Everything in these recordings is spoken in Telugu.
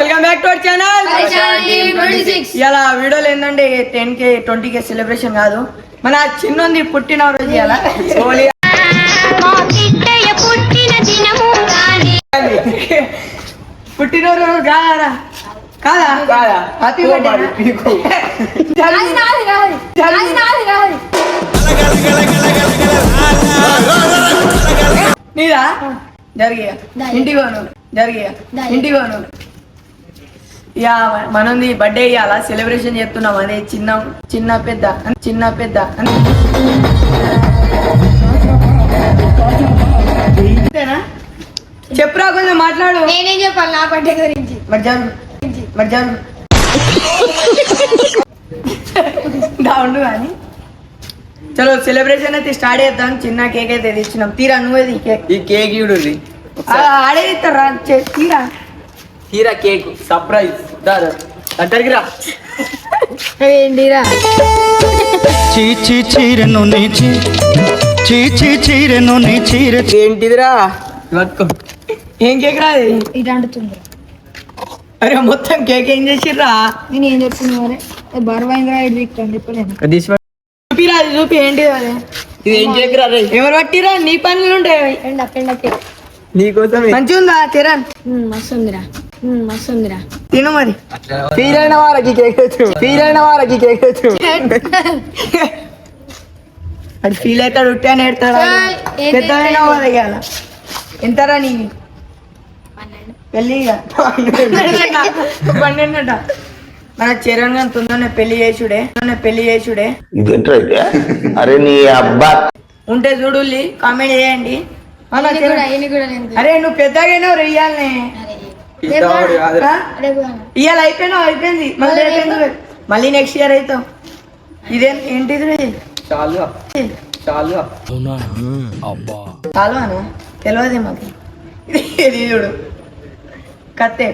Welcome back to our channel ఇలా వీడియోలు ఏంటంటే 10K 20K సెలబ్రేషన్ కాదు, మన చిన్నది పుట్టినరోజు ఇవాళ. పుట్టినరోజు కాదా కాదా హ్యాపీ బర్త్డే. నీదా జరిగా ఇంటికి పోను ఇక మనది బర్త్డే ఇవ్వాలా, సెలబ్రేషన్ చేస్తున్నాం. అదే చిన్న పెద్ద అంతేనా? చెప్పురా, కొంచెం మాట్లాడు. నేనేం చెప్పాలి నా బర్త్డే గురించి? మరి ఉండు కానీ చలో సెలబ్రేషన్ అయితే స్టార్ట్ చేద్దాం. చిన్న కేక్ అయితే తెచ్చినాం. తీరా నువ్వేది ఈ కేక్ ఇవ్వడు ఆడే ఇస్తారా? తీరా కేక్ సర్ప్రైజ్ దగ్గరికి రా. ఏంటిరా ఏంటిదిరా? ఏం కేక్ రా? ఇది అంటుతుంది. అరే మొత్తం కేక్ ఏం చేసిర్రా? నేను ఏం చెప్తున్నా మరి బరువైందిరా, ఇది చెప్పలేను. చూపి ఏంటి అది? ఇది ఏం కేక్ రా? ఎవరు పట్టిరా? నీ పనులు ఉంటాయి. నీకోసం మంచిగా ఉందా కిరణ్? మస్తుందిరా తిను మరి. ఫీల్ అయిన వారికి కేక్ వచ్చు. అది ఫీల్ అవుతాడు, ఉట్టే నేడతాడు. పెద్దమైన వాళ్ళ ఎంతరా నీ పెళ్ళి? 12 మన చరణ్ గారు తొందరనే పెళ్లి చేసుడే. అరే నీ అబ్బా ఉంటే చూడు, కామెంట్ చేయండి. అరే నువ్వు పెద్దగా ఇయ్యాలనే ఇవాళ అయిపోయింది. మళ్ళీ నెక్స్ట్ ఇయర్ అవుతావు. ఇదే ఏంటిది? చాలు అను తెలియదు మాకు. ఇది చూడు, కత్తి.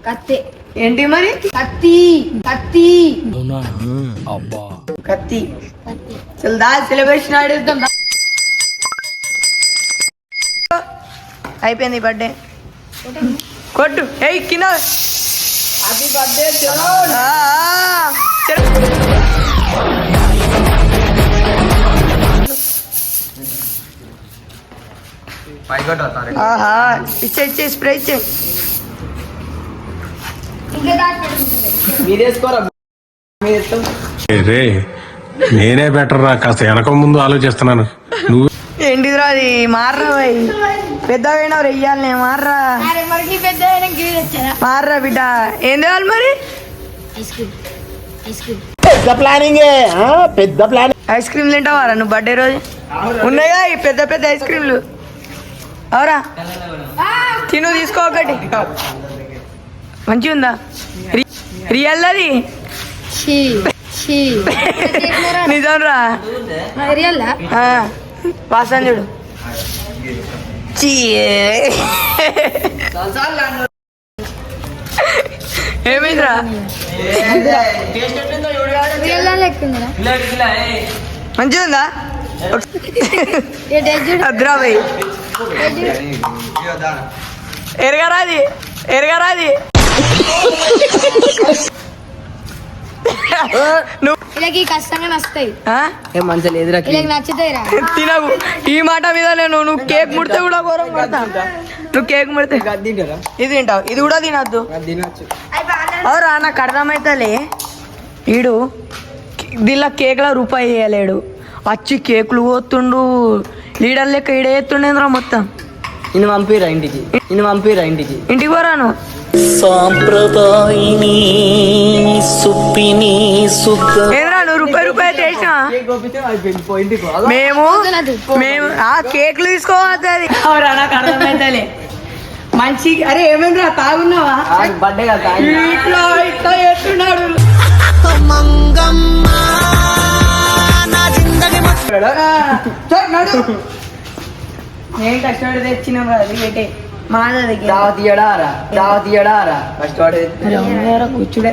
కత్తి ఏంటి మరి? కత్తి చల్ దా సెలబ్రేషన్ ఆడేద్దాం. అయిపోయింది బర్త్డే. కొట్టు. ఏయ్ కింద హ్యాపీ బర్త్డే ఇచ్చే స్ప్రే ఇచ్చే. నేనే బెటర్ రా, కాస్త వెనక ముందు ఆలోచిస్తున్నాను. నువ్వు ఏంటిదిరా అది? మార్రా భయ్, పెద్దగా వెయ్యాలనే. మార్రా బిడ్డ. ఏం తేవాలి మరి? పెద్ద ప్లానింగ్. ఐస్ క్రీమ్ తింటావారా నువ్వు బర్త్డే రోజు? ఉన్నాయిగా ఈ పెద్ద ఐస్ క్రీమ్లు. అవరా తిను, తీసుకో ఒకటి. మంచిగా ఉందా? రియల్ అది? నిజం రా. వాసన చూడు. ఏమైందిరా? మంచిగా ఉందా? అద్రా భయ్, ఎరగరాది కష్టంగా నచ్చుతాయి. నచ్చుతాయిరా. తినవు ఈ మాట మీద. నువ్వు కేక్ ముడితే కూడా ఘోరం పడతా. నువ్వు కేక్ ముడితే ఇది తింటావు, ఇది కూడా తినద్దు. అవురా, నాకు అర్థమైతలే. వీడు దీనిలో కేక్లో రూపాయి వేయలేడు, వచ్చి కేకులు పోతుండు. లీడర్ లెక్క ఈడ ఎత్తుండేంద్రా మొత్తం. ఇన్ని పంపిరా ఇంటికి. ఇంటికి పోరాను. సాంప్రదాయిని సుప్పిని ఏదరా నువ్వు రూపాయి చేసినా? మేము ఆ కేక్లు తీసుకోవాలి. అవురా, నాకు అర్థమైతలే. మంచి. అరే ఏమైందిరా, తాగున్నావా? బర్త్డే కదా, ఇట్లా ఎత్తున్నాడు. నేను కష్టపడి తెచ్చిన మాదది కూర్చుడే.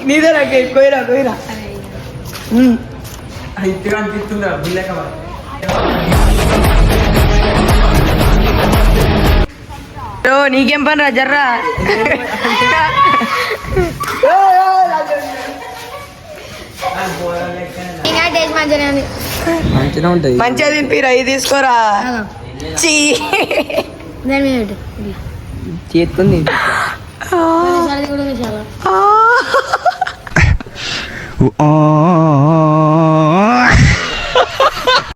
నీదేరా కేక్ కొయ్యరా కొయ్యరా అయితే అనిపిస్తుందా బిల్లక నీకేం పని రా జర్రా ఇంకా టేస్ట్ మంచిగానే ఉంది. మంచిగా ఉంటుంది మంచిగా తినిపిరా ఇది తీసుకోరా ఆగు. చీ దాని మీద పెట్టు. చేస్తుంది సరే కూడా చాలా ఆ.